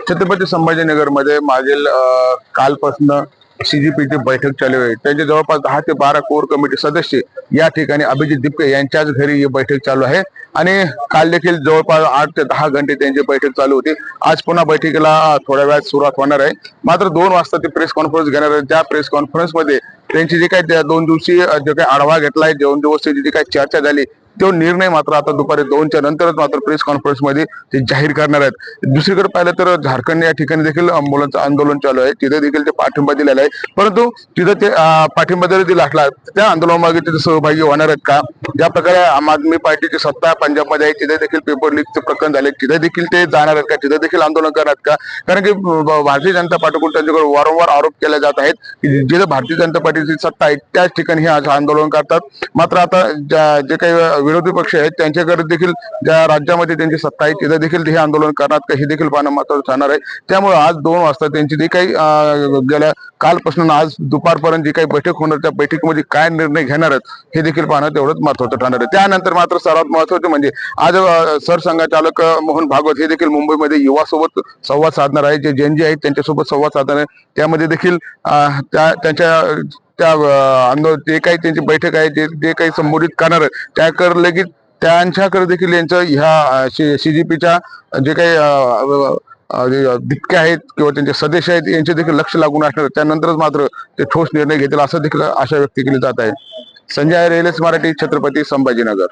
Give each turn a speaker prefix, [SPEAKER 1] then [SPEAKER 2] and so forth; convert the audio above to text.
[SPEAKER 1] छत्रपती संभाजीनगरमध्ये मागील कालपासून सीजीपीची बैठक चालू आहे। त्यांचे जवळपास 10 ते 12 कोर कमिटी सदस्य या ठिकाणी अभिजित दिपके यांच्याच घरी ही बैठक चालू आहे आणि काल देखील जवळपास 8 ते 10 घंटे त्यांची बैठक चालू होती। आज पुन्हा बैठकीला थोड्या वेळात सुरुवात होणार आहे। मात्र 2 वाजता ते प्रेस कॉन्फरन्स घेणार आहेत। त्या प्रेस कॉन्फरन्स मध्ये त्यांची जी काही 2 दिवसीय जो काही आढावा घेतलाय, 2 दिवसाची जी काही चर्चा झाली तो निर्णय मात्र आता दुपारी 2च्या नंतरच मात्र प्रेस कॉन्फरन्स मध्ये ते जाहीर करणार आहेत। दुसरीकडे पाहिलं तर झारखंड या ठिकाणी देखील मुलांचं आंदोलन चालू आहे, तिथे देखील ते पाठिंबा दिलेला आहे। परंतु तिथे ते पाठिंबा जरी दिला असला त्या आंदोलनामागे तिथे सहभागी होणार आहेत का? ज्या प्रकारे आम आदमी पार्टीची सत्ता पंजाबमध्ये आहे तिथे देखील पेपर लीकचे प्रकरण झाले, तिथे देखील ते जाणार आहेत का? तिथे देखील आंदोलन करणार का? कारण की भारतीय जनता पार्टीकडून त्यांच्याकडे वारंवार आरोप केले जात आहेत की जिथे भारतीय जनता पार्टीची सत्ता आहे त्याच ठिकाणी हे आज आंदोलन करतात। मात्र आता जे काही विरोधी पक्ष आहेत त्यांच्याकडे देखील ज्या राज्यामध्ये त्यांची सत्ता आहे तिथे देखील हे आंदोलन करणार का हे देखील पाहणं महत्त्वाचं ठरणार आहे। त्यामुळे आज 2 वाजता त्यांची जी काही गेल्या कालपासून आज दुपारपर्यंत जी काही बैठक होणार त्या बैठकीमध्ये काय निर्णय घेणार आहेत हे देखील पाहणं तेवढंच महत्त्वाचं ठरणार आहे। त्यानंतर मात्र सर्वात महत्त्वाचं म्हणजे आज सरसंघचालक मोहन भागवत हे देखील मुंबईमध्ये युवासोबत संवाद साधणार आहे। जे जेनजी आहेत त्यांच्यासोबत संवाद साधणार आहे। त्यामध्ये देखील त्यांच्या आंदोलन जे काही त्यांची बैठक आहे जे काही संबोधित करणार आहे त्याकडे लगेच त्यांच्याकडे देखील यांचं ह्या सीजीपीच्या जे काही दिपके आहेत किंवा त्यांचे सदस्य आहेत यांचे देखील लक्ष लागून असणार। त्यानंतरच मात्र ते ठोस निर्णय घेतील असं देखील आशा व्यक्त केली जात आहे। संजय रेल्वेस मराठी, छत्रपती संभाजीनगर।